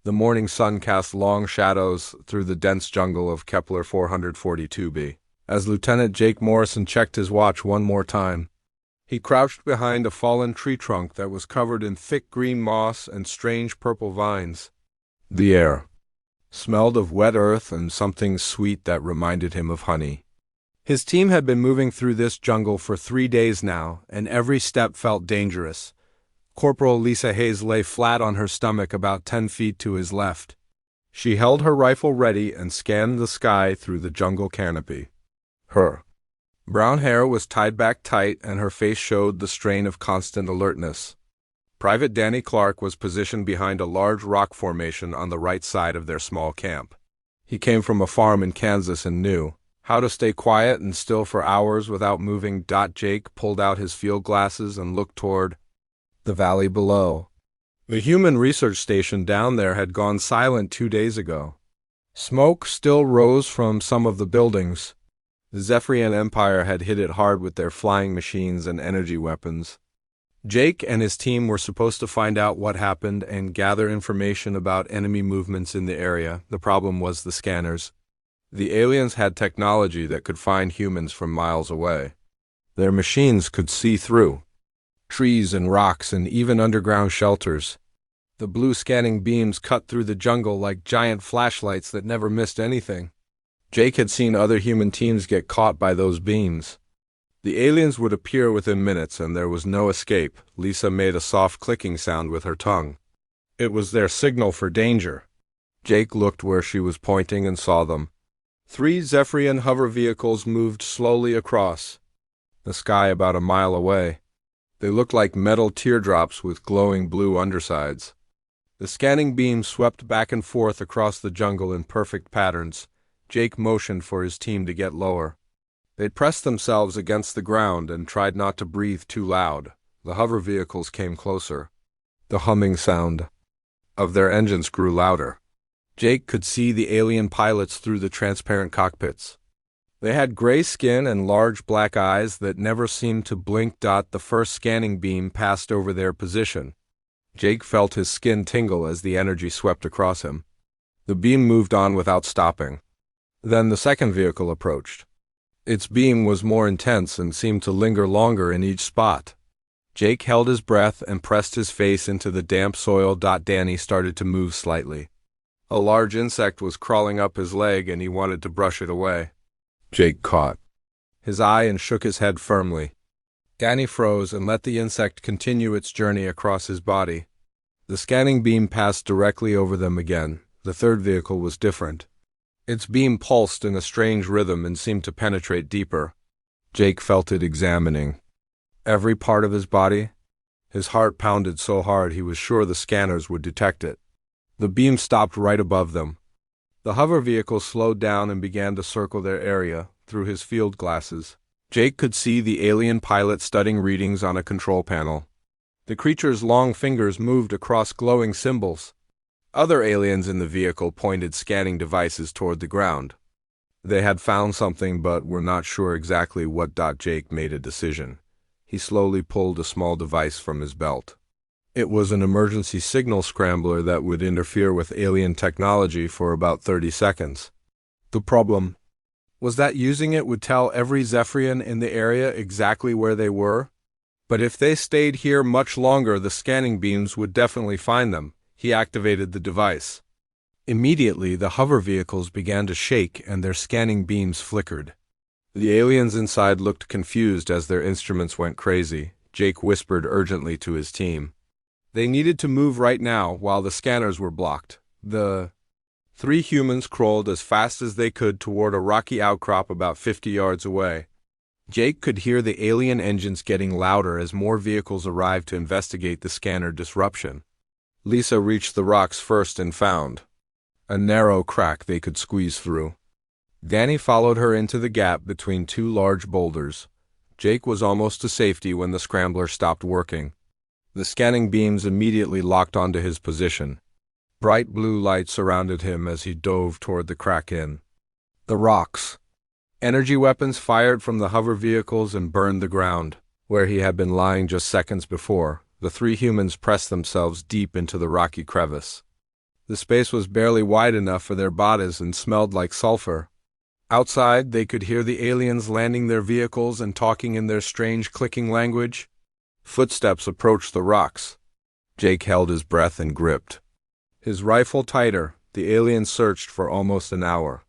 The morning sun cast long shadows through the dense jungle of Kepler 442b. As Lieutenant Jake Morrison checked his watch one more time, he crouched behind a fallen tree trunk that was covered in thick green moss and strange purple vines. The air smelled of wet earth and something sweet that reminded him of honey. His team had been moving through this jungle for 3 days now, and every step felt dangerous. Corporal Lisa Hayes lay flat on her stomach about 10 feet to his left. She held her rifle ready and scanned the sky through the jungle canopy. Her brown hair was tied back tight, and her face showed the strain of constant alertness. Private Danny Clark was positioned behind a large rock formation on the right side of their small camp. He came from a farm in Kansas and knew how to stay quiet and still for hours without moving. Jake pulled out his field glasses and looked toward the valley below. The human research station down there had gone silent 2 days ago. Smoke still rose from some of the buildings. The Zephyrian Empire had hit it hard with their flying machines and energy weapons. Jake and his team were supposed to find out what happened and gather information about enemy movements in the area. The problem was the scanners. The aliens had technology that could find humans from miles away. Their machines could see through trees and rocks and even underground shelters. The blue scanning beams cut through the jungle like giant flashlights that never missed anything. Jake had seen other human teams get caught by those beams. The aliens would appear within minutes, and there was no escape. Lisa made a soft clicking sound with her tongue. It was their signal for danger. Jake looked where she was pointing and saw them. 3 Zephyrian hover vehicles moved slowly across the sky about a mile away. They looked like metal teardrops with glowing blue undersides. The scanning beams swept back and forth across the jungle in perfect patterns. Jake motioned for his team to get lower. They pressed themselves against the ground and tried not to breathe too loud. The hover vehicles came closer. The humming sound of their engines grew louder. Jake could see the alien pilots through the transparent cockpits. They had gray skin and large black eyes that never seemed to blink. The first scanning beam passed over their position. Jake felt his skin tingle as the energy swept across him. The beam moved on without stopping. Then the second vehicle approached. Its beam was more intense and seemed to linger longer in each spot. Jake held his breath and pressed his face into the damp soil. Danny started to move slightly. A large insect was crawling up his leg and he wanted to brush it away. Jake caught his eye and shook his head firmly. Danny froze and let the insect continue its journey across his body. The scanning beam passed directly over them again. The third vehicle was different. Its beam pulsed in a strange rhythm and seemed to penetrate deeper. Jake felt it examining every part of his body. His heart pounded so hard he was sure the scanners would detect it. The beam stopped right above them. The hover vehicle slowed down and began to circle their area through his field glasses. Jake could see the alien pilot studying readings on a control panel. The creature's long fingers moved across glowing symbols. Other aliens in the vehicle pointed scanning devices toward the ground. They had found something but were not sure exactly what. Jake made a decision. He slowly pulled a small device from his belt. It was an emergency signal scrambler that would interfere with alien technology for about 30 seconds. The problem was that using it would tell every Zephyrian in the area exactly where they were. But if they stayed here much longer, the scanning beams would definitely find them. He activated the device. Immediately, the hover vehicles began to shake and their scanning beams flickered. The aliens inside looked confused as their instruments went crazy. Jake whispered urgently to his team. They needed to move right now while the scanners were blocked. The 3 humans crawled as fast as they could toward a rocky outcrop about 50 yards away. Jake could hear the alien engines getting louder as more vehicles arrived to investigate the scanner disruption. Lisa reached the rocks first and found a narrow crack they could squeeze through. Danny followed her into the gap between 2 large boulders. Jake was almost to safety when the scrambler stopped working. The scanning beams immediately locked onto his position. Bright blue light surrounded him as he dove toward the crack in the rocks. Energy weapons fired from the hover vehicles and burned the ground. Where he had been lying just seconds before, the 3 humans pressed themselves deep into the rocky crevice. The space was barely wide enough for their bodies and smelled like sulfur. Outside, they could hear the aliens landing their vehicles and talking in their strange clicking language. Footsteps approached the rocks. Jake held his breath and gripped. His rifle tighter, the aliens searched for almost an hour.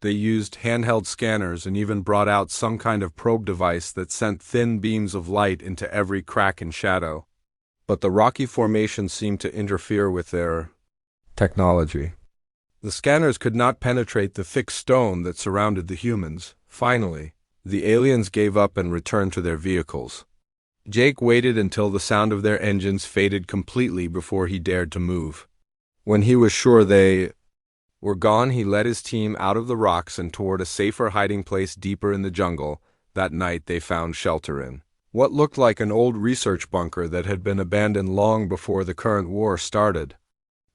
They used handheld scanners and even brought out some kind of probe device that sent thin beams of light into every crack and shadow. But the rocky formation seemed to interfere with their technology. The scanners could not penetrate the thick stone that surrounded the humans. Finally, the aliens gave up and returned to their vehicles. Jake waited until the sound of their engines faded completely before he dared to move. When he was sure they were gone, he led his team out of the rocks and toward a safer hiding place deeper in the jungle. That night they found shelter in what looked like an old research bunker that had been abandoned long before the current war started.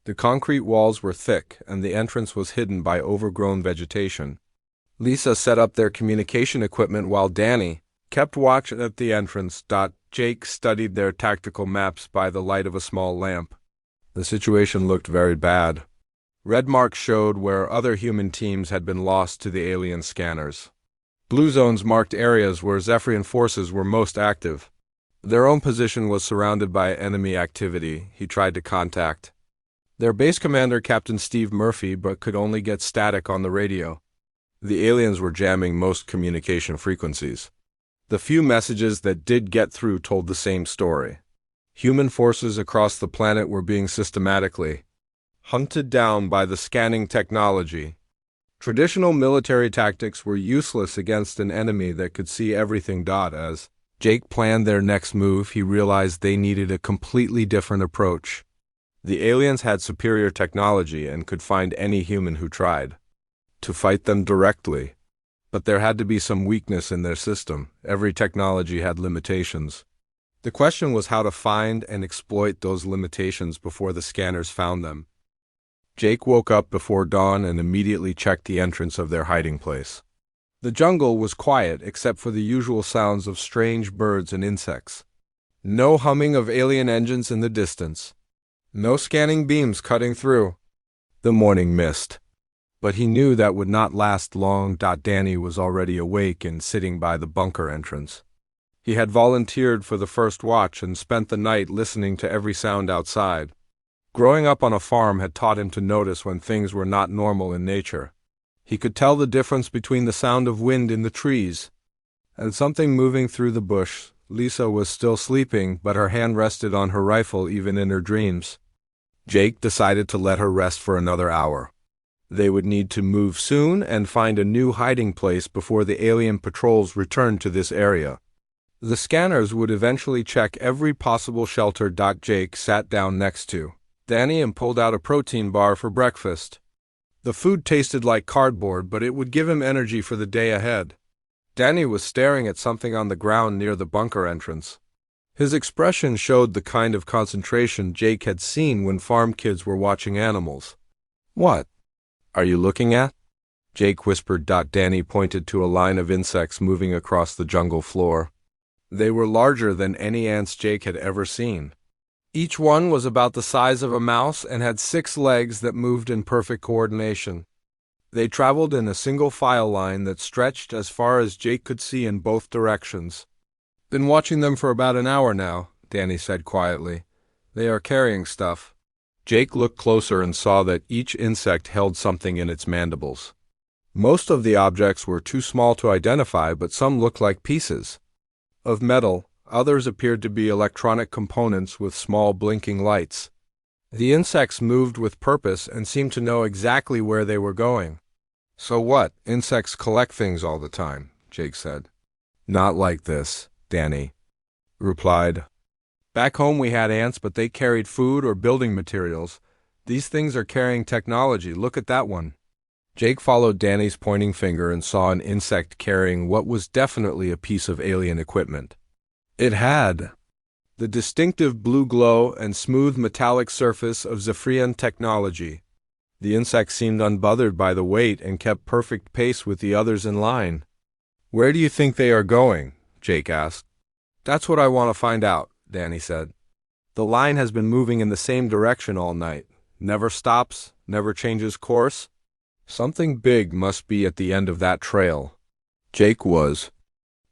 The concrete walls were thick, and the entrance was hidden by overgrown vegetation. Lisa set up their communication equipment while Danny kept watch at the entrance. Jake studied their tactical maps by the light of a small lamp. The situation looked very bad. Red marks showed where other human teams had been lost to the alien scanners. Blue zones marked areas where Zephyrian forces were most active. Their own position was surrounded by enemy activity he tried to contact. Their base commander, Captain Steve Murphy, but could only get static on the radio. The aliens were jamming most communication frequencies. The few messages that did get through told the same story. Human forces across the planet were being systematically hunted down by the scanning technology. Traditional military tactics were useless against an enemy that could see everything. As Jake planned their next move, he realized they needed a completely different approach. The aliens had superior technology and could find any human who tried to fight them directly. But there had to be some weakness in their system. Every technology had limitations. The question was how to find and exploit those limitations before the scanners found them. Jake woke up before dawn and immediately checked the entrance of their hiding place. The jungle was quiet except for the usual sounds of strange birds and insects. No humming of alien engines in the distance. No scanning beams cutting through the morning mist. But he knew that would not last long. Danny was already awake and sitting by the bunker entrance. He had volunteered for the first watch and spent the night listening to every sound outside. Growing up on a farm had taught him to notice when things were not normal in nature. He could tell the difference between the sound of wind in the trees and something moving through the bush. Lisa was still sleeping, but her hand rested on her rifle even in her dreams. Jake decided to let her rest for another hour. They would need to move soon and find a new hiding place before the alien patrols returned to this area. The scanners would eventually check every possible shelter. Jake sat down next to Danny and pulled out a protein bar for breakfast. The food tasted like cardboard, but it would give him energy for the day ahead. Danny was staring at something on the ground near the bunker entrance. His expression showed the kind of concentration Jake had seen when farm kids were watching animals. "What are you looking at?" Jake whispered. Danny pointed to a line of insects moving across the jungle floor. They were larger than any ants Jake had ever seen. Each one was about the size of a mouse and had 6 legs that moved in perfect coordination. They traveled in a single file line that stretched as far as Jake could see in both directions. "Been watching them for about an hour now," Danny said quietly. "They are carrying stuff." Jake looked closer and saw that each insect held something in its mandibles. Most of the objects were too small to identify, but some looked like pieces of metal. Others appeared to be electronic components with small blinking lights. The insects moved with purpose and seemed to know exactly where they were going. "So what? Insects collect things all the time," Jake said. "Not like this," Danny replied. "Back home we had ants, but they carried food or building materials. These things are carrying technology. Look at that one." Jake followed Danny's pointing finger and saw an insect carrying what was definitely a piece of alien equipment. It had the distinctive blue glow and smooth metallic surface of Zephyrian technology. The insect seemed unbothered by the weight and kept perfect pace with the others in line. "Where do you think they are going?" Jake asked. "That's what I want to find out," Danny said. "The line has been moving in the same direction all night. Never stops, never changes course? Something big must be at the end of that trail. Jake was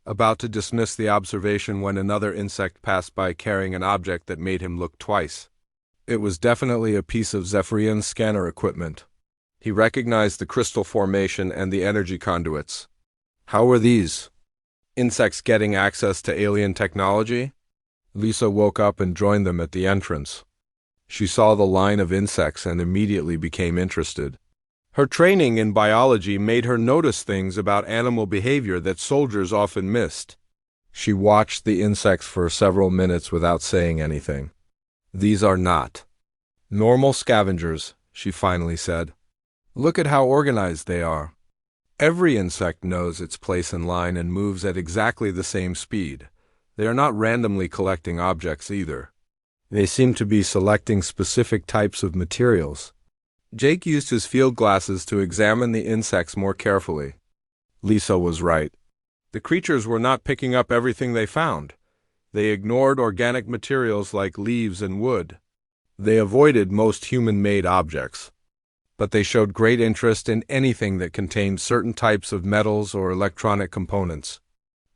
about to dismiss the observation when another insect passed by carrying an object that made him look twice. It was definitely a piece of Zephyrian's scanner equipment. He recognized the crystal formation and the energy conduits. How were these insects getting access to alien technology? Lisa woke up and joined them at the entrance. She saw the line of insects and immediately became interested. Her training in biology made her notice things about animal behavior that soldiers often missed. She watched the insects for several minutes without saying anything. These are not normal scavengers, she finally said. Look at how organized they are. Every insect knows its place in line and moves at exactly the same speed. They are not randomly collecting objects either. They seem to be selecting specific types of materials. Jake used his field glasses to examine the insects more carefully. Lisa was right. The creatures were not picking up everything they found. They ignored organic materials like leaves and wood. They avoided most human-made objects. But they showed great interest in anything that contained certain types of metals or electronic components.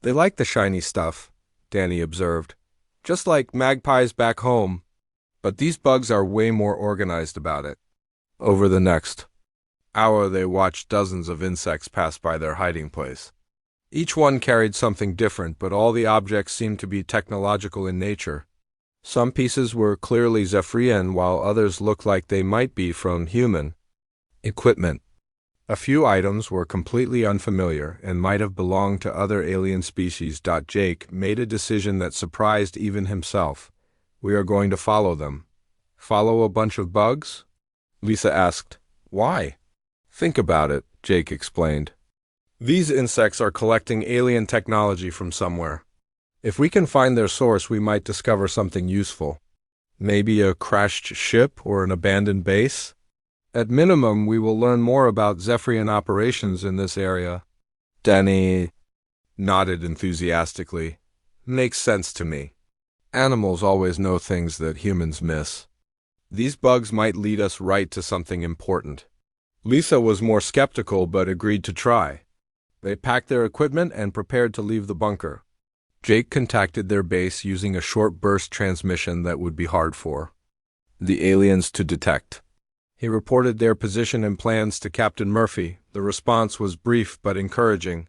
They like the shiny stuff, Danny observed, just like magpies back home. But these bugs are way more organized about it. Over the next hour, they watched dozens of insects pass by their hiding place. Each one carried something different, but all the objects seemed to be technological in nature. Some pieces were clearly Zephyrian, while others looked like they might be from human equipment. A few items were completely unfamiliar and might have belonged to other alien species. Jake made a decision that surprised even himself. We are going to follow them. Follow a bunch of bugs? Lisa asked. Why? Think about it, Jake explained. These insects are collecting alien technology from somewhere. If we can find their source, we might discover something useful. Maybe a crashed ship or an abandoned base? At minimum, we will learn more about Zephyrian operations in this area. Danny nodded enthusiastically. Makes sense to me. Animals always know things that humans miss. These bugs might lead us right to something important. Lisa was more skeptical but agreed to try. They packed their equipment and prepared to leave the bunker. Jake contacted their base using a short burst transmission that would be hard for the aliens to detect. He reported their position and plans to Captain Murphy. The response was brief but encouraging.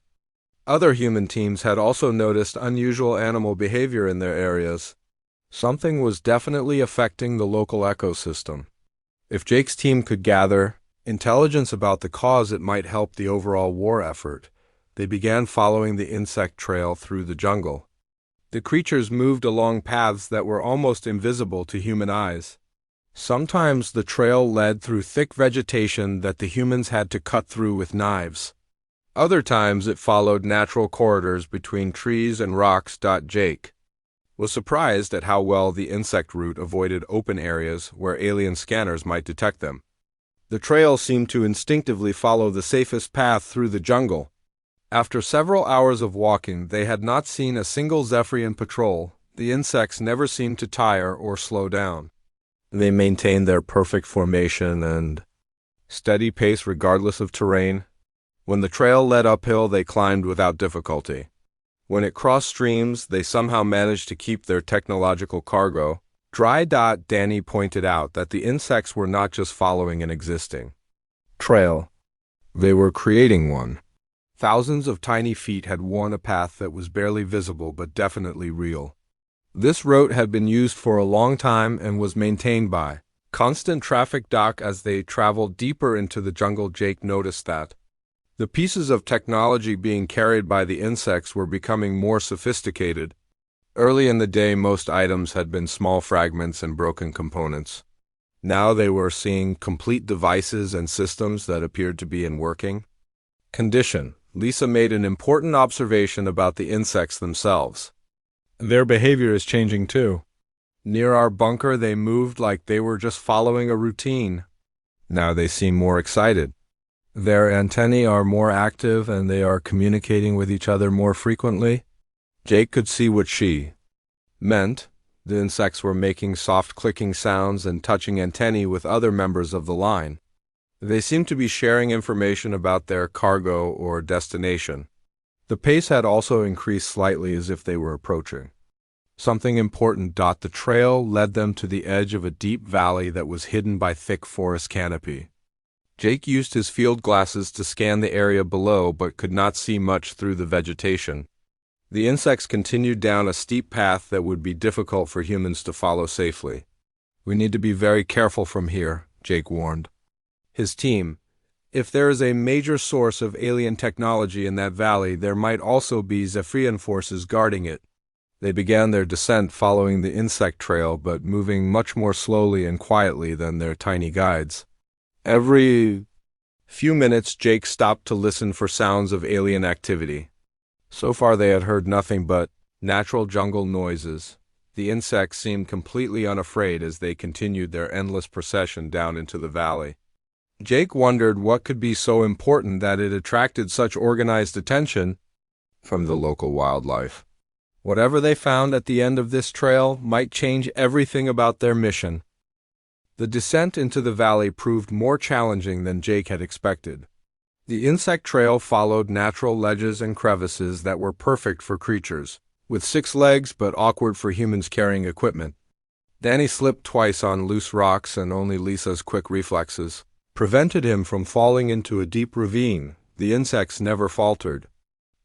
Other human teams had also noticed unusual animal behavior in their areas. Something was definitely affecting the local ecosystem. If Jake's team could gather intelligence about the cause, it might help the overall war effort. They began following the insect trail through the jungle. The creatures moved along paths that were almost invisible to human eyes. Sometimes the trail led through thick vegetation that the humans had to cut through with knives. Other times it followed natural corridors between trees and rocks. Jake was surprised at how well the insect route avoided open areas where alien scanners might detect them. The trail seemed to instinctively follow the safest path through the jungle. After several hours of walking, they had not seen a single Zephyrian patrol. The insects never seemed to tire or slow down. They maintained their perfect formation and steady pace regardless of terrain. When the trail led uphill, they climbed without difficulty. When it crossed streams, they somehow managed to keep their technological cargo dry. Danny pointed out that the insects were not just following an existing trail. They were creating one. Thousands of tiny feet had worn a path that was barely visible but definitely real. This route had been used for a long time and was maintained by constant traffic. As they traveled deeper into the jungle, Jake noticed that the pieces of technology being carried by the insects were becoming more sophisticated. Early in the day, most items had been small fragments and broken components. Now they were seeing complete devices and systems that appeared to be in working condition. Lisa made an important observation about the insects themselves. Their behavior is changing too. Near our bunker, they moved like they were just following a routine. Now they seem more excited. Their antennae are more active and they are communicating with each other more frequently. Jake could see what she meant. The insects were making soft clicking sounds and touching antennae with other members of the line. They seemed to be sharing information about their cargo or destination. The pace had also increased slightly as if they were approaching something important. The trail led them to the edge of a deep valley that was hidden by thick forest canopy. Jake used his field glasses to scan the area below but could not see much through the vegetation. The insects continued down a steep path that would be difficult for humans to follow safely. "We need to be very careful from here," Jake warned his team. "If there is a major source of alien technology in that valley, there might also be Zephyrian forces guarding it." They began their descent following the insect trail, but moving much more slowly and quietly than their tiny guides. Every few minutes, Jake stopped to listen for sounds of alien activity. So far they had heard nothing but natural jungle noises. The insects seemed completely unafraid as they continued their endless procession down into the valley. Jake wondered what could be so important that it attracted such organized attention from the local wildlife. Whatever they found at the end of this trail might change everything about their mission. The descent into the valley proved more challenging than Jake had expected. The insect trail followed natural ledges and crevices that were perfect for creatures with 6 legs but awkward for humans carrying equipment. Danny slipped twice on loose rocks, and only Lisa's quick reflexes prevented him from falling into a deep ravine. The insects never faltered.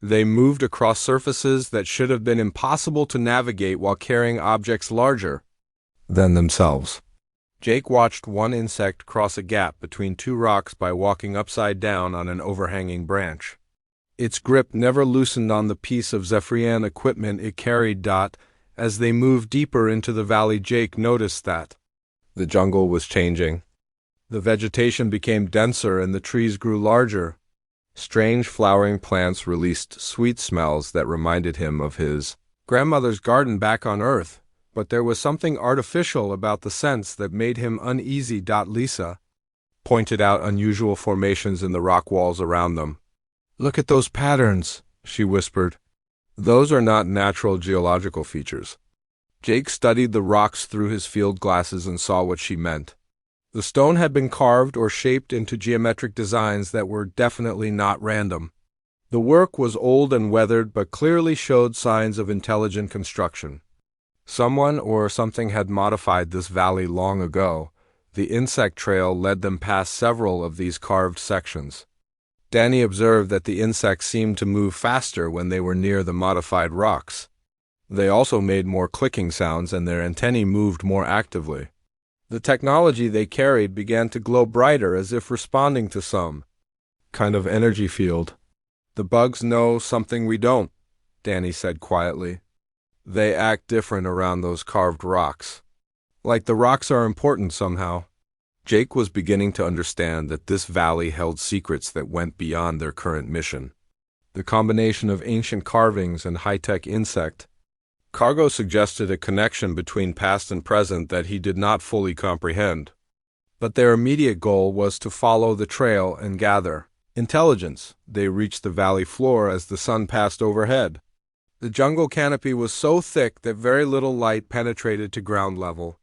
They moved across surfaces that should have been impossible to navigate while carrying objects larger than themselves. Jake watched one insect cross a gap between 2 rocks by walking upside down on an overhanging branch. Its grip never loosened on the piece of Zephyrian equipment it carried. As they moved deeper into the valley, Jake noticed that the jungle was changing. The vegetation became denser and the trees grew larger. Strange flowering plants released sweet smells that reminded him of his grandmother's garden back on Earth, but there was something artificial about the scents that made him uneasy. Lisa pointed out unusual formations in the rock walls around them. "Look at those patterns," she whispered. "Those are not natural geological features." Jake studied the rocks through his field glasses and saw what she meant. The stone had been carved or shaped into geometric designs that were definitely not random. The work was old and weathered, but clearly showed signs of intelligent construction. Someone or something had modified this valley long ago. The insect trail led them past several of these carved sections. Danny observed that the insects seemed to move faster when they were near the modified rocks. They also made more clicking sounds, and their antennae moved more actively. The technology they carried began to glow brighter, as if responding to some kind of energy field. "The bugs know something we don't," Danny said quietly. "They act different around those carved rocks. Like the rocks are important somehow." Jake was beginning to understand that this valley held secrets that went beyond their current mission. The combination of ancient carvings and high-tech insect cargo suggested a connection between past and present that he did not fully comprehend. But their immediate goal was to follow the trail and gather intelligence. They reached the valley floor as the sun passed overhead. The jungle canopy was so thick that very little light penetrated to ground level.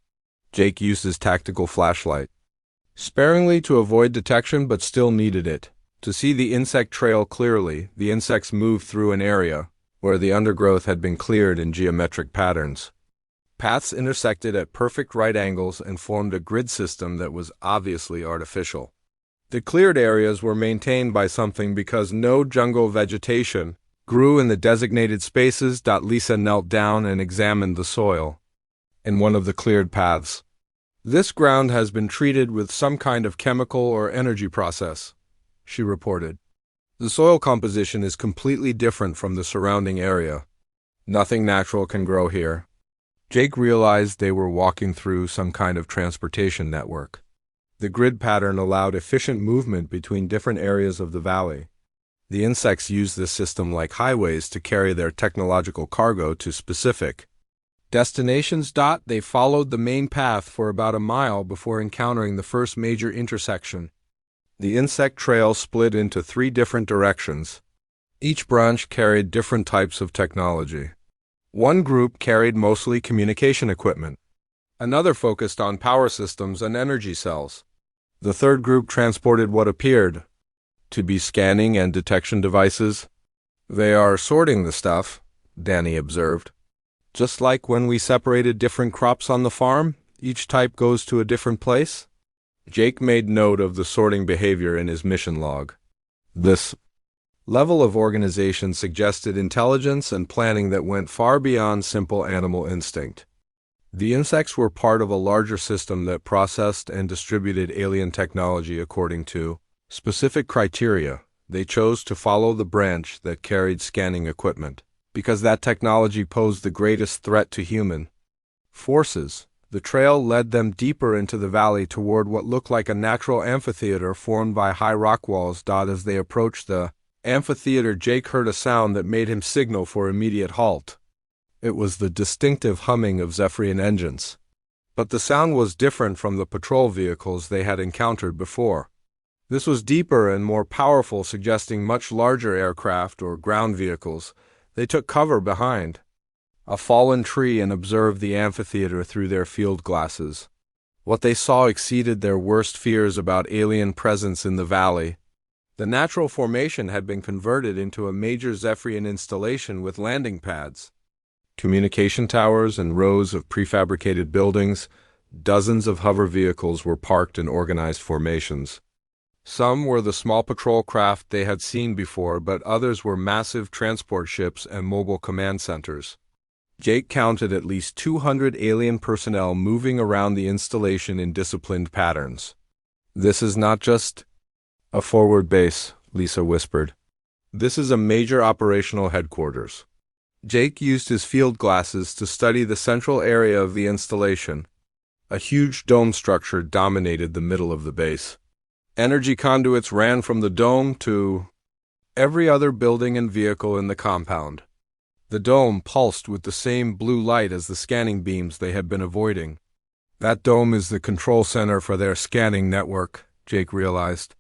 Jake used his tactical flashlight sparingly to avoid detection, but still needed it to see the insect trail clearly. The insects moved through an area where the undergrowth had been cleared in geometric patterns. Paths intersected at perfect right angles and formed a grid system that was obviously artificial. The cleared areas were maintained by something because no jungle vegetation grew in the designated spaces. Lisa knelt down and examined the soil in one of the cleared paths. "This ground has been treated with some kind of chemical or energy process," she reported. "The soil composition is completely different from the surrounding area. Nothing natural can grow here." Jake realized they were walking through some kind of transportation network. The grid pattern allowed efficient movement between different areas of the valley. The insects used this system like highways to carry their technological cargo to specific destinations. They followed the main path for about a mile before encountering the first major intersection. The insect trail split into 3 different directions. Each branch carried different types of technology. One group carried mostly communication equipment. Another focused on power systems and energy cells. The third group transported what appeared to be scanning and detection devices. "They are sorting the stuff," Danny observed. "Just like when we separated different crops on the farm, each type goes to a different place." Jake made note of the sorting behavior in his mission log. This level of organization suggested intelligence and planning that went far beyond simple animal instinct. The insects were part of a larger system that processed and distributed alien technology according to specific criteria. They chose to follow the branch that carried scanning equipment, because that technology posed the greatest threat to human forces. The trail led them deeper into the valley toward what looked like a natural amphitheater formed by high rock walls. As they approached the amphitheater, Jake heard a sound that made him signal for immediate halt. It was the distinctive humming of Zephyrian engines. But the sound was different from the patrol vehicles they had encountered before. This was deeper and more powerful, suggesting much larger aircraft or ground vehicles. They took cover behind a fallen tree and observed the amphitheater through their field glasses. What they saw exceeded their worst fears about alien presence in the valley. The natural formation had been converted into a major Zephyrian installation with landing pads, communication towers, and rows of prefabricated buildings. Dozens of hover vehicles were parked in organized formations. Some were the small patrol craft they had seen before, but others were massive transport ships and mobile command centers. Jake counted at least 200 alien personnel moving around the installation in disciplined patterns. "This is not just a forward base," Lisa whispered. "This is a major operational headquarters." Jake used his field glasses to study the central area of the installation. A huge dome structure dominated the middle of the base. Energy conduits ran from the dome to every other building and vehicle in the compound. The dome pulsed with the same blue light as the scanning beams they had been avoiding. "That dome is the control center for their scanning network," Jake realized.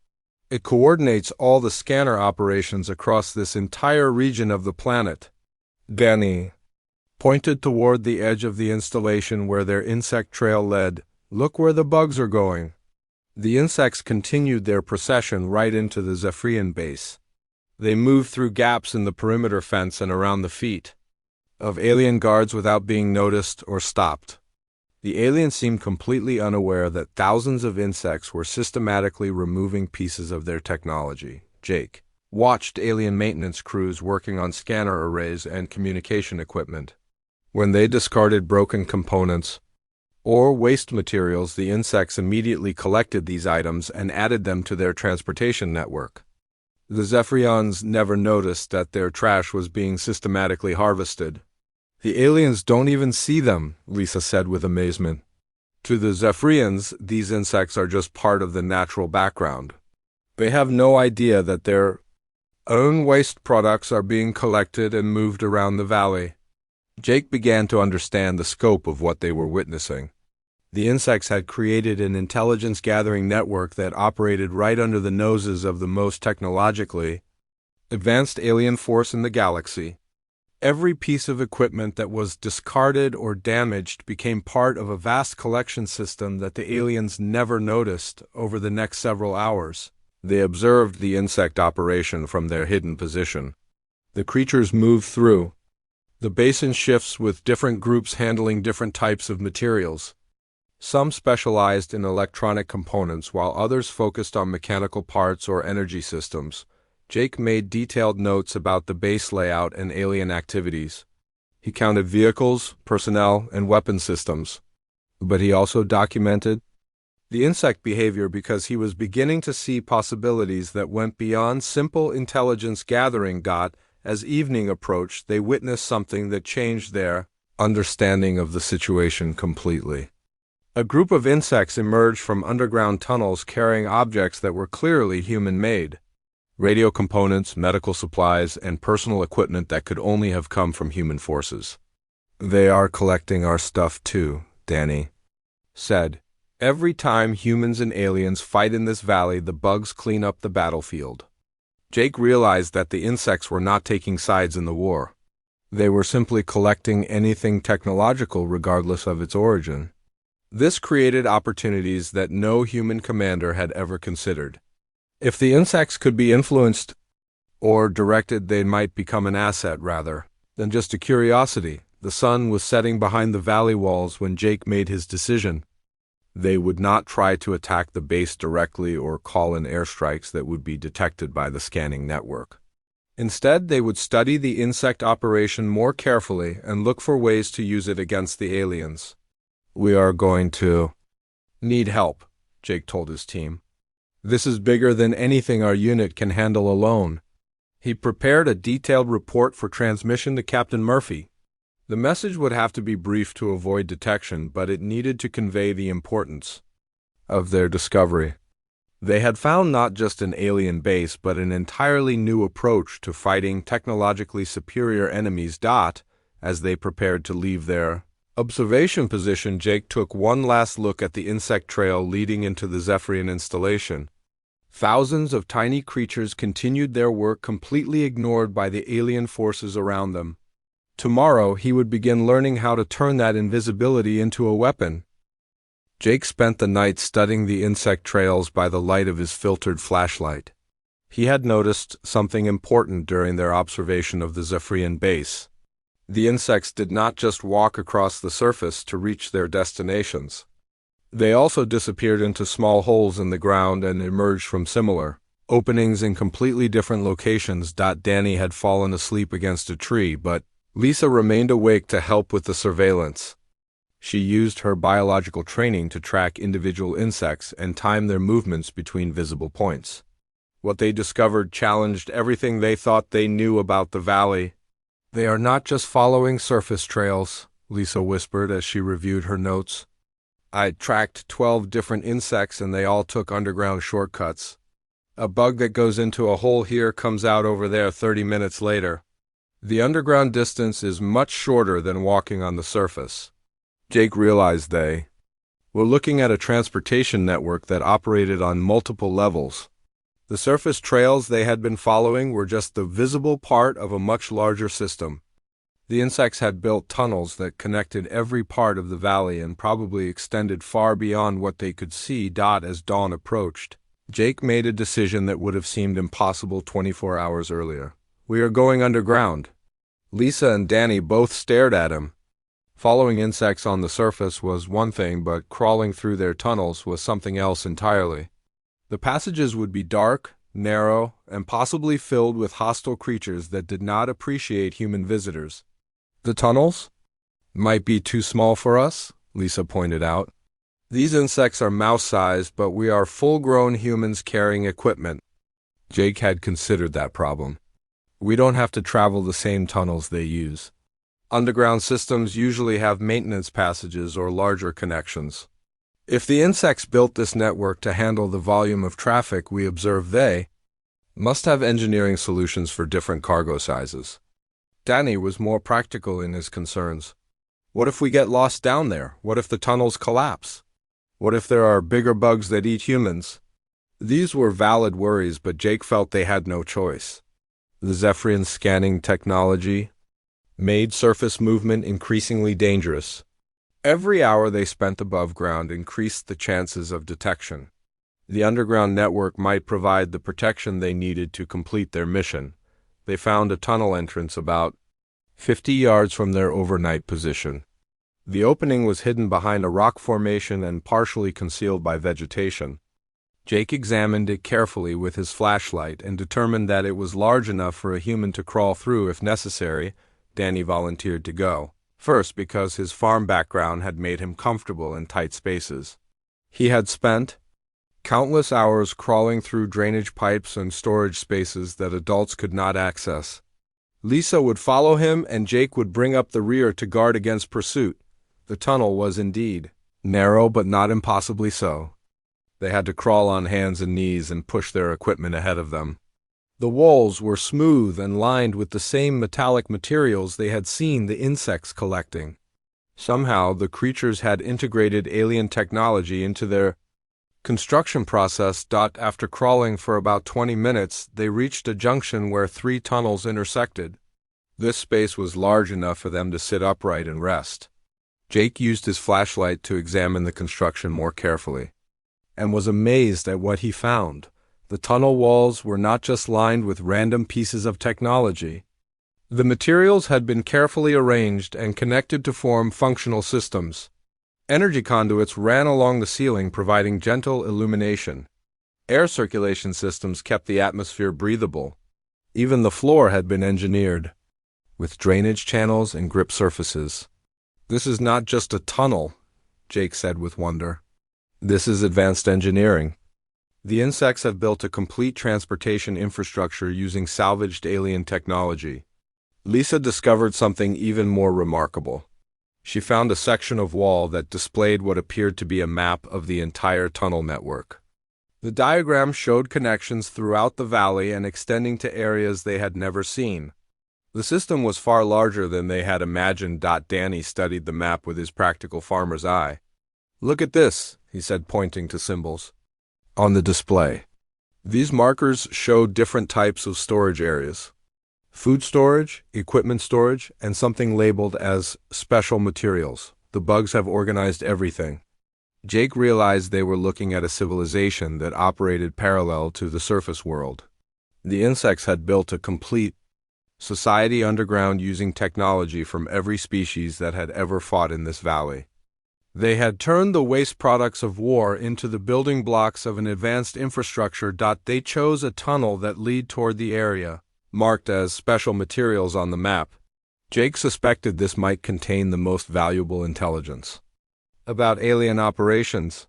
"It coordinates all the scanner operations across this entire region of the planet." Danny pointed toward the edge of the installation where their insect trail led. "Look where the bugs are going." The insects continued their procession right into the Zephyrian base. They moved through gaps in the perimeter fence and around the feet of alien guards without being noticed or stopped. The aliens seemed completely unaware that thousands of insects were systematically removing pieces of their technology. Jake watched alien maintenance crews working on scanner arrays and communication equipment. When they discarded broken components or waste materials, the insects immediately collected these items and added them to their transportation network. The Zephyrians never noticed that their trash was being systematically harvested. "The aliens don't even see them," Lisa said with amazement. "To the Zephyrians, these insects are just part of the natural background. They have no idea that their own waste products are being collected and moved around the valley." Jake began to understand the scope of what they were witnessing. The insects had created an intelligence-gathering network that operated right under the noses of the most technologically advanced alien force in the galaxy. Every piece of equipment that was discarded or damaged became part of a vast collection system that the aliens never noticed. Over the next several hours, they observed the insect operation from their hidden position. The creatures moved through the base in shifts, with different groups handling different types of materials. Some specialized in electronic components, while others focused on mechanical parts or energy systems. Jake made detailed notes about the base layout and alien activities. He counted vehicles, personnel, and weapon systems. But he also documented the insect behavior because he was beginning to see possibilities that went beyond simple intelligence gathering. As evening approached, they witnessed something that changed their understanding of the situation completely. A group of insects emerged from underground tunnels carrying objects that were clearly human-made. Radio components, medical supplies, and personal equipment that could only have come from human forces. "They are collecting our stuff too," Danny said. "Every time humans and aliens fight in this valley, the bugs clean up the battlefield." Jake realized that the insects were not taking sides in the war. They were simply collecting anything technological regardless of its origin. This created opportunities that no human commander had ever considered. If the insects could be influenced or directed, they might become an asset rather than just a curiosity. The sun was setting behind the valley walls when Jake made his decision. They would not try to attack the base directly or call in airstrikes that would be detected by the scanning network. Instead, they would study the insect operation more carefully and look for ways to use it against the aliens. "We are going to need help," Jake told his team. "This is bigger than anything our unit can handle alone." He prepared a detailed report for transmission to Captain Murphy. The message would have to be brief to avoid detection, but it needed to convey the importance of their discovery. They had found not just an alien base, but an entirely new approach to fighting technologically superior enemies. As they prepared to leave their observation position, Jake took one last look at the insect trail leading into the Zephyrian installation. Thousands of tiny creatures continued their work, completely ignored by the alien forces around them. Tomorrow, he would begin learning how to turn that invisibility into a weapon. Jake spent the night studying the insect trails by the light of his filtered flashlight. He had noticed something important during their observation of the Zephyrian base. The insects did not just walk across the surface to reach their destinations. They also disappeared into small holes in the ground and emerged from similar openings in completely different locations. Danny had fallen asleep against a tree, but Lisa remained awake to help with the surveillance. She used her biological training to track individual insects and time their movements between visible points. What they discovered challenged everything they thought they knew about the valley. "They are not just following surface trails," Lisa whispered as she reviewed her notes. "I tracked 12 different insects and they all took underground shortcuts. A bug that goes into a hole here comes out over there 30 minutes later. The underground distance is much shorter than walking on the surface." Jake realized they were looking at a transportation network that operated on multiple levels. The surface trails they had been following were just the visible part of a much larger system. The insects had built tunnels that connected every part of the valley and probably extended far beyond what they could see. As dawn approached, Jake made a decision that would have seemed impossible 24 hours earlier. "We are going underground." Lisa and Danny both stared at him. Following insects on the surface was one thing, but crawling through their tunnels was something else entirely. The passages would be dark, narrow, and possibly filled with hostile creatures that did not appreciate human visitors. "The tunnels might be too small for us," Lisa pointed out. "These insects are mouse-sized, but we are full-grown humans carrying equipment." Jake had considered that problem. "We don't have to travel the same tunnels they use. Underground systems usually have maintenance passages or larger connections. If the insects built this network to handle the volume of traffic we observe, they must have engineering solutions for different cargo sizes." Danny was more practical in his concerns. "What if we get lost down there? What if the tunnels collapse? What if there are bigger bugs that eat humans?" These were valid worries, but Jake felt they had no choice. The Zephyrian scanning technology made surface movement increasingly dangerous. Every hour they spent above ground increased the chances of detection. The underground network might provide the protection they needed to complete their mission. They found a tunnel entrance about 50 yards from their overnight position. The opening was hidden behind a rock formation and partially concealed by vegetation. Jake examined it carefully with his flashlight and determined that it was large enough for a human to crawl through if necessary. Danny volunteered to go first because his farm background had made him comfortable in tight spaces. He had spent countless hours crawling through drainage pipes and storage spaces that adults could not access. Lisa would follow him and Jake would bring up the rear to guard against pursuit. The tunnel was indeed narrow, but not impossibly so. They had to crawl on hands and knees and push their equipment ahead of them. The walls were smooth and lined with the same metallic materials they had seen the insects collecting. Somehow, the creatures had integrated alien technology into their construction process. After crawling for about 20 minutes, they reached a junction where 3 tunnels intersected. This space was large enough for them to sit upright and rest. Jake used his flashlight to examine the construction more carefully, and was amazed at what he found. The tunnel walls were not just lined with random pieces of technology. The materials had been carefully arranged and connected to form functional systems. Energy conduits ran along the ceiling, providing gentle illumination. Air circulation systems kept the atmosphere breathable. Even the floor had been engineered, with drainage channels and grip surfaces. "This is not just a tunnel," Jake said with wonder. "This is advanced engineering. The insects have built a complete transportation infrastructure using salvaged alien technology." Lisa discovered something even more remarkable. She found a section of wall that displayed what appeared to be a map of the entire tunnel network. The diagram showed connections throughout the valley and extending to areas they had never seen. The system was far larger than they had imagined. Danny studied the map with his practical farmer's eye. "Look at this," he said, pointing to symbols on the display. These markers showed different types of storage areas: food storage, equipment storage, and something labeled as special materials. The bugs have organized everything. Jake realized they were looking at a civilization that operated parallel to the surface world. The insects had built a complete society underground using technology from every species that had ever fought in this valley. They had turned the waste products of war into the building blocks of an advanced infrastructure. They chose a tunnel that led toward the area, marked as special materials on the map. Jake suspected this might contain the most valuable intelligence about alien operations.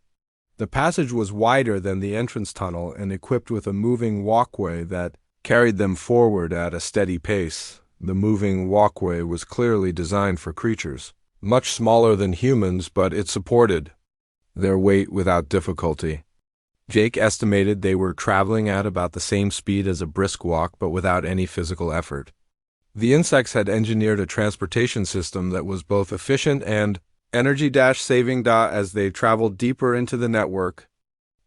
The passage was wider than the entrance tunnel and equipped with a moving walkway that carried them forward at a steady pace. The moving walkway was clearly designed for creatures much smaller than humans, but it supported their weight without difficulty. Jake estimated they were traveling at about the same speed as a brisk walk, but without any physical effort. The insects had engineered a transportation system that was both efficient and energy-saving. As they traveled deeper into the network,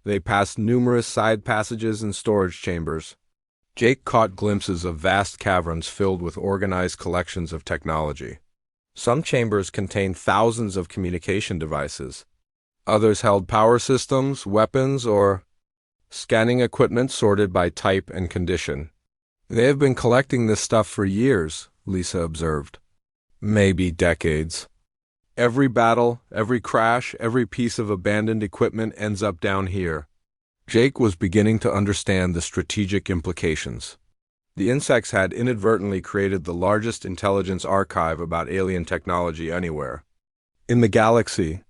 they passed numerous side passages and storage chambers. Jake caught glimpses of vast caverns filled with organized collections of technology. Some chambers contained thousands of communication devices. Others held power systems, weapons, or scanning equipment sorted by type and condition. "They have been collecting this stuff for years," Lisa observed. "Maybe decades. Every battle, every crash, every piece of abandoned equipment ends up down here." Jake was beginning to understand the strategic implications. The insects had inadvertently created the largest intelligence archive about alien technology anywhere in the galaxy.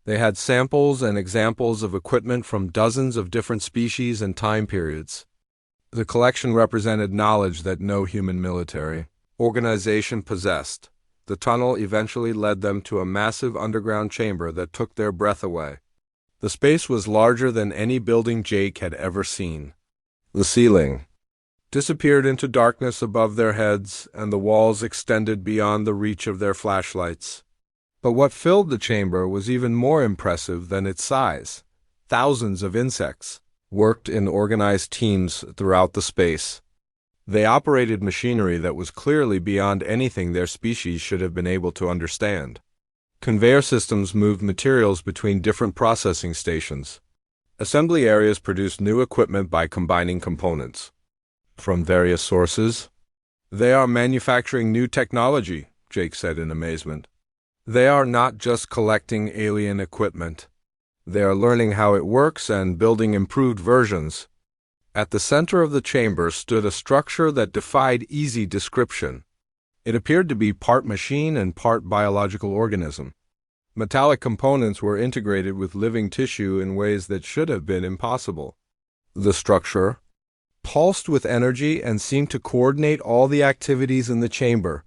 They had samples and examples of equipment from dozens of different species and time periods. The collection represented knowledge that no human military organization possessed. The tunnel eventually led them to a massive underground chamber that took their breath away. The space was larger than any building Jake had ever seen. The ceiling disappeared into darkness above their heads, and the walls extended beyond the reach of their flashlights. But what filled the chamber was even more impressive than its size. Thousands of insects worked in organized teams throughout the space. They operated machinery that was clearly beyond anything their species should have been able to understand. Conveyor systems moved materials between different processing stations. Assembly areas produced new equipment by combining components from various sources. "They are manufacturing new technology," Jake said in amazement. "They are not just collecting alien equipment. They are learning how it works and building improved versions." At the center of the chamber stood a structure that defied easy description. It appeared to be part machine and part biological organism. Metallic components were integrated with living tissue in ways that should have been impossible. The structure pulsed with energy and seemed to coordinate all the activities in the chamber.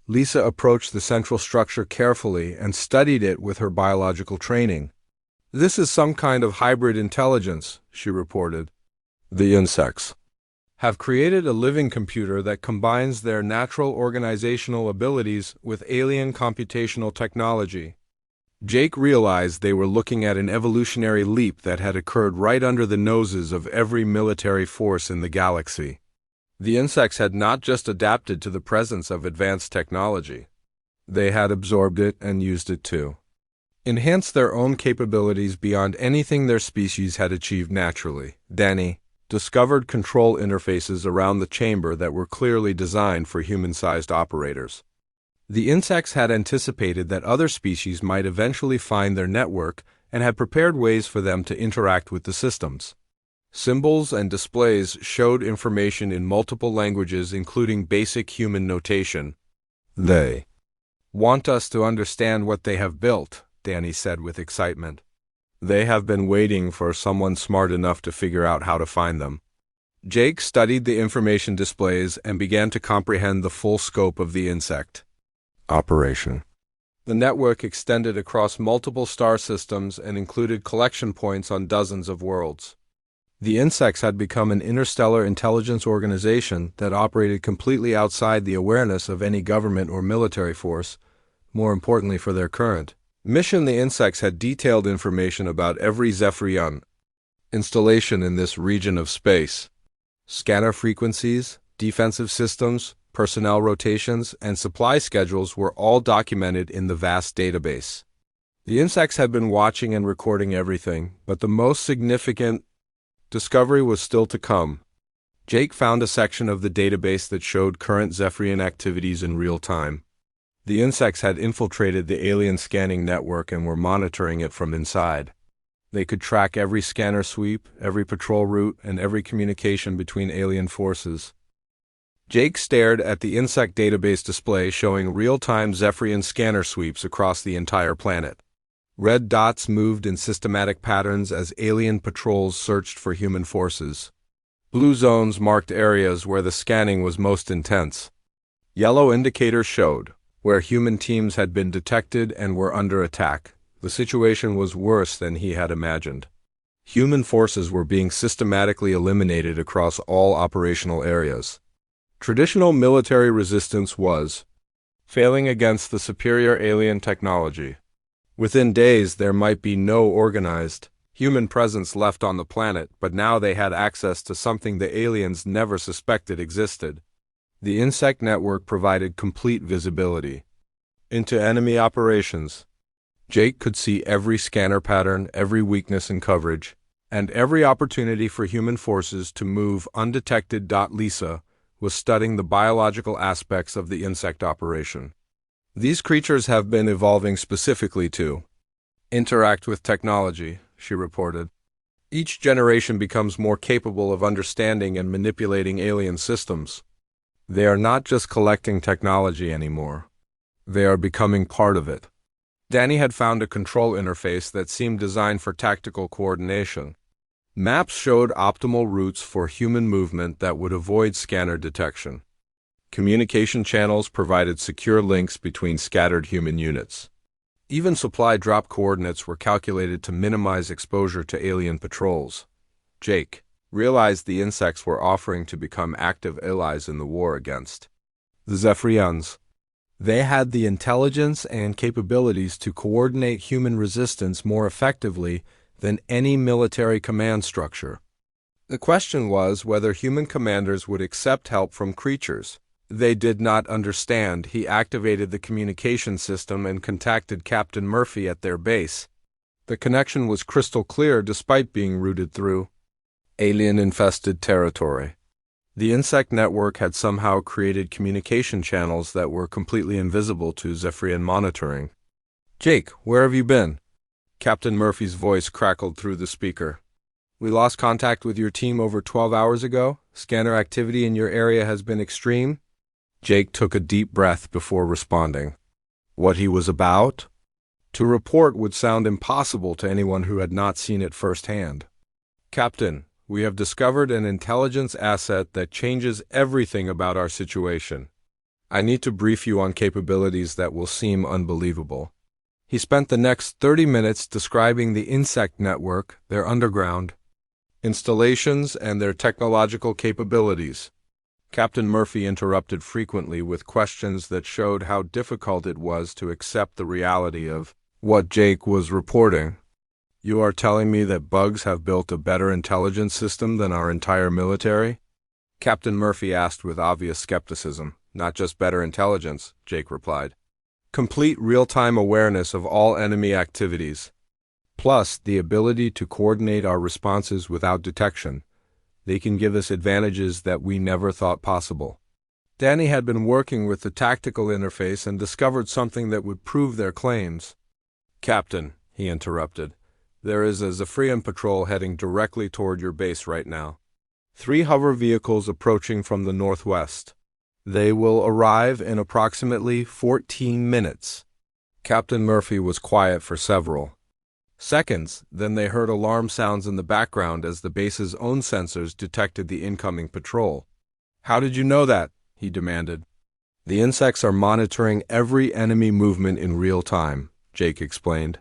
Lisa approached the central structure carefully and studied it with her biological training. "This is some kind of hybrid intelligence," she reported. "The insects have created a living computer that combines their natural organizational abilities with alien computational technology." Jake realized they were looking at an evolutionary leap that had occurred right under the noses of every military force in the galaxy. The insects had not just adapted to the presence of advanced technology. They had absorbed it and used it to enhance their own capabilities beyond anything their species had achieved naturally. Danny discovered control interfaces around the chamber that were clearly designed for human-sized operators. The insects had anticipated that other species might eventually find their network and had prepared ways for them to interact with the systems. Symbols and displays showed information in multiple languages, including basic human notation. They want us to understand what they have built, Danny said with excitement. They have been waiting for someone smart enough to figure out how to find them. Jake studied the information displays and began to comprehend the full scope of the insect operation. The network extended across multiple star systems and included collection points on dozens of worlds. The insects had become an interstellar intelligence organization that operated completely outside the awareness of any government or military force. More importantly for their current mission, the insects had detailed information about every Zephyrian installation in this region of space. Scanner frequencies, defensive systems, personnel rotations, and supply schedules were all documented in the vast database. The insects had been watching and recording everything, but the most significant discovery was still to come. Jake found a section of the database that showed current Zephyrian activities in real time. The insects had infiltrated the alien scanning network and were monitoring it from inside. They could track every scanner sweep, every patrol route, and every communication between alien forces. Jake stared at the insect database display showing real-time Zephyrian scanner sweeps across the entire planet. Red dots moved in systematic patterns as alien patrols searched for human forces. Blue zones marked areas where the scanning was most intense. Yellow indicators showed where human teams had been detected and were under attack. The situation was worse than he had imagined. Human forces were being systematically eliminated across all operational areas. Traditional military resistance was failing against the superior alien technology. Within days, there might be no organized human presence left on the planet, but now they had access to something the aliens never suspected existed. The insect network provided complete visibility into enemy operations. Jake could see every scanner pattern, every weakness in coverage, and every opportunity for human forces to move undetected. Lisa was studying the biological aspects of the insect operation. These creatures have been evolving specifically to interact with technology, she reported. Each generation becomes more capable of understanding and manipulating alien systems. They are not just collecting technology anymore. They are becoming part of it. Danny had found a control interface that seemed designed for tactical coordination. Maps showed optimal routes for human movement that would avoid scanner detection. Communication channels provided secure links between scattered human units. Even supply drop coordinates were calculated to minimize exposure to alien patrols. Jake realized the insects were offering to become active allies in the war against the Zephyrians. They had the intelligence and capabilities to coordinate human resistance more effectively than any military command structure. The question was whether human commanders would accept help from creatures they did not understand. He activated the communication system and contacted Captain Murphy at their base. The connection was crystal clear despite being routed through alien-infested territory. The insect network had somehow created communication channels that were completely invisible to Zephyrian monitoring. "Jake, where have you been?" Captain Murphy's voice crackled through the speaker. "We lost contact with your team over 12 hours ago. Scanner activity in your area has been extreme." Jake took a deep breath before responding. What he was about to report would sound impossible to anyone who had not seen it firsthand. "Captain, we have discovered an intelligence asset that changes everything about our situation. I need to brief you on capabilities that will seem unbelievable." He spent the next 30 minutes describing the insect network, their underground installations, and their technological capabilities. Captain Murphy interrupted frequently with questions that showed how difficult it was to accept the reality of what Jake was reporting. "You are telling me that bugs have built a better intelligence system than our entire military?" Captain Murphy asked with obvious skepticism. Not just better intelligence, Jake replied. Complete real-time awareness of all enemy activities. Plus, the ability to coordinate our responses without detection. They can give us advantages that we never thought possible. Danny had been working with the tactical interface and discovered something that would prove their claims. Captain, he interrupted, there is a Zephyrian patrol heading directly toward your base right now. 3 hover vehicles approaching from the northwest. They will arrive in approximately 14 minutes. Captain Murphy was quiet for several seconds, then they heard alarm sounds in the background as the base's own sensors detected the incoming patrol. How did you know that? He demanded. The insects are monitoring every enemy movement in real time, Jake explained.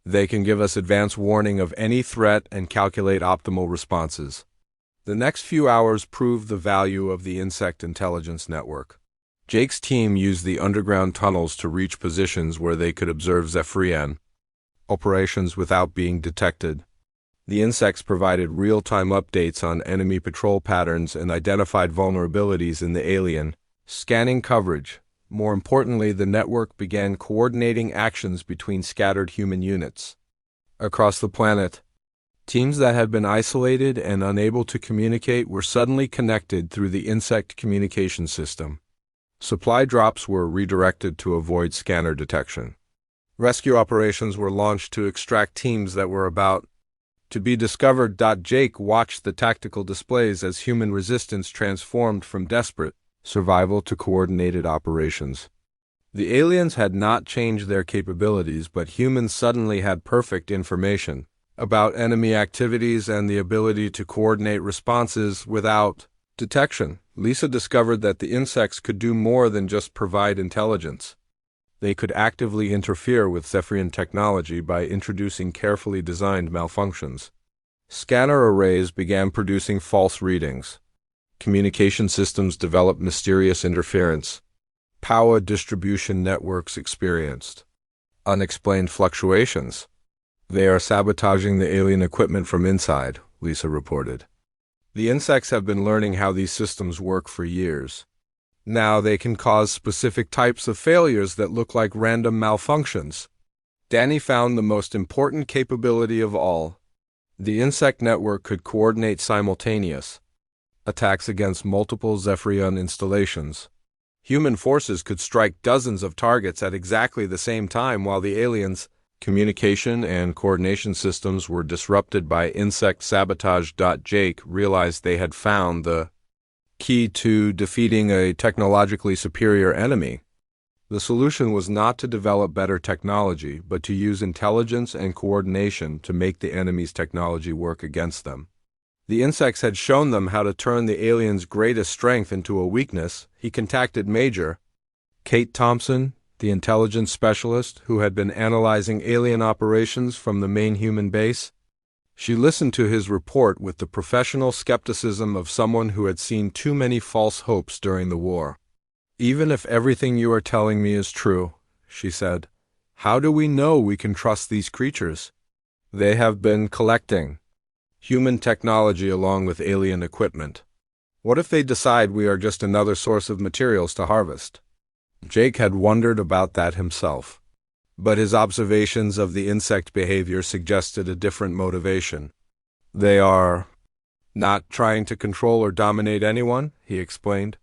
They can give us advance warning of any threat and calculate optimal responses. The next few hours proved the value of the insect intelligence network. Jake's team used the underground tunnels to reach positions where they could observe Zephyrian operations without being detected. The insects provided real-time updates on enemy patrol patterns and identified vulnerabilities in the alien scanning coverage. More importantly, the network began coordinating actions between scattered human units across the planet. Teams that had been isolated and unable to communicate were suddenly connected through the insect communication system. Supply drops were redirected to avoid scanner detection. Rescue operations were launched to extract teams that were about to be discovered. Jake watched the tactical displays as human resistance transformed from desperate survival to coordinated operations. The aliens had not changed their capabilities, but humans suddenly had perfect information about enemy activities and the ability to coordinate responses without detection. Lisa discovered that the insects could do more than just provide intelligence. They could actively interfere with Zephyrian technology by introducing carefully designed malfunctions. Scanner arrays began producing false readings. Communication systems developed mysterious interference. Power distribution networks experienced unexplained fluctuations. They are sabotaging the alien equipment from inside, Lisa reported. The insects have been learning how these systems work for years. Now they can cause specific types of failures that look like random malfunctions. Danny found the most important capability of all. The insect network could coordinate simultaneous attacks against multiple Zephyrian installations. Human forces could strike dozens of targets at exactly the same time while the aliens' communication and coordination systems were disrupted by insect sabotage. Jake realized they had found the key to defeating a technologically superior enemy. The solution was not to develop better technology, but to use intelligence and coordination to make the enemy's technology work against them. The insects had shown them how to turn the aliens' greatest strength into a weakness. He contacted Major Kate Thompson, the intelligence specialist who had been analyzing alien operations from the main human base. She listened to his report with the professional skepticism of someone who had seen too many false hopes during the war. Even if everything you are telling me is true, she said, how do we know we can trust these creatures? They have been collecting human technology along with alien equipment. What if they decide we are just another source of materials to harvest? Jake had wondered about that himself. But his observations of the insect behavior suggested a different motivation. They are not trying to control or dominate anyone, he explained.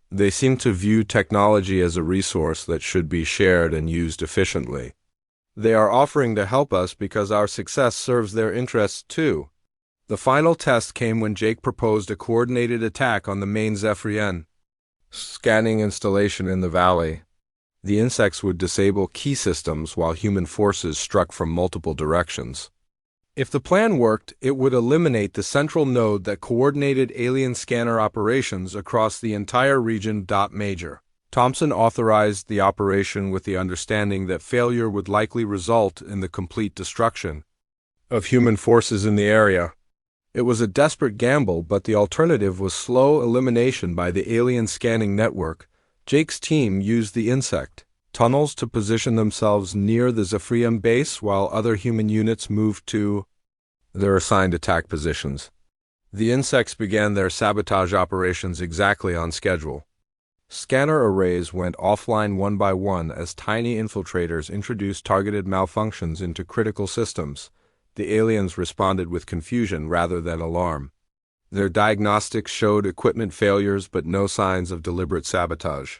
They seem to view technology as a resource that should be shared and used efficiently. They are offering to help us because our success serves their interests too. The final test came when Jake proposed a coordinated attack on the main Zephyrian scanning installation in the valley. The insects would disable key systems while human forces struck from multiple directions. If the plan worked, it would eliminate the central node that coordinated alien scanner operations across the entire region. Major Thompson authorized the operation with the understanding that failure would likely result in the complete destruction of human forces in the area. It was a desperate gamble, but the alternative was slow elimination by the alien scanning network. Jake's team used the insect tunnels to position themselves near the Zephyrian base while other human units moved to their assigned attack positions. The insects began their sabotage operations exactly on schedule. Scanner arrays went offline one by one as tiny infiltrators introduced targeted malfunctions into critical systems. The aliens responded with confusion rather than alarm. Their diagnostics showed equipment failures but no signs of deliberate sabotage.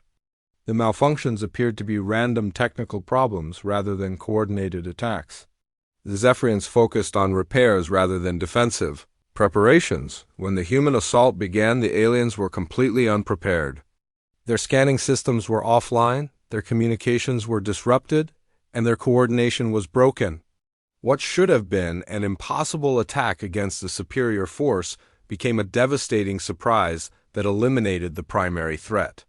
The malfunctions appeared to be random technical problems rather than coordinated attacks. The Zephyrians focused on repairs rather than defensive preparations. When the human assault began, the aliens were completely unprepared. Their scanning systems were offline, their communications were disrupted, and their coordination was broken. What should have been an impossible attack against a superior force became a devastating surprise that eliminated the primary threat.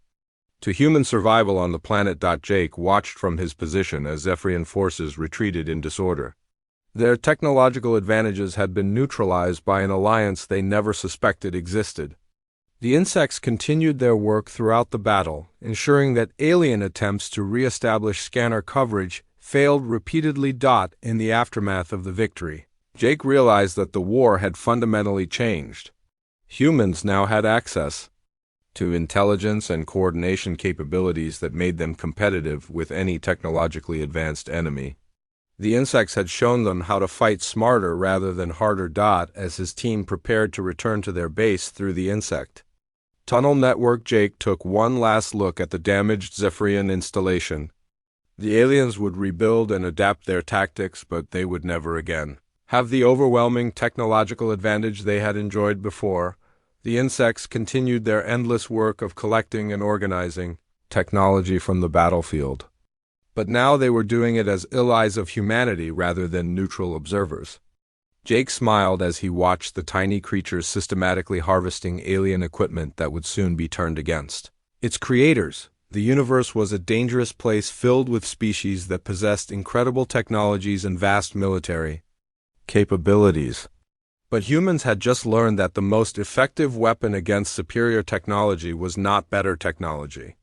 To human survival on the planet. Jake watched from his position as Zephyrian forces retreated in disorder. Their technological advantages had been neutralized by an alliance they never suspected existed. The insects continued their work throughout the battle, ensuring that alien attempts to re-establish scanner coverage failed repeatedly. In the aftermath of the victory, Jake realized that the war had fundamentally changed. Humans now had access to intelligence and coordination capabilities that made them competitive with any technologically advanced enemy. The insects had shown them how to fight smarter rather than harder. As his team prepared to return to their base through the insect tunnel network, Jake took one last look at the damaged Zephyrian installation. The aliens would rebuild and adapt their tactics, but they would never again have the overwhelming technological advantage they had enjoyed before. The insects continued their endless work of collecting and organizing technology from the battlefield. But now they were doing it as allies of humanity rather than neutral observers. Jake smiled as he watched the tiny creatures systematically harvesting alien equipment that would soon be turned against its creators. The universe was a dangerous place filled with species that possessed incredible technologies and vast military capabilities. But humans had just learned that the most effective weapon against superior technology was not better technology.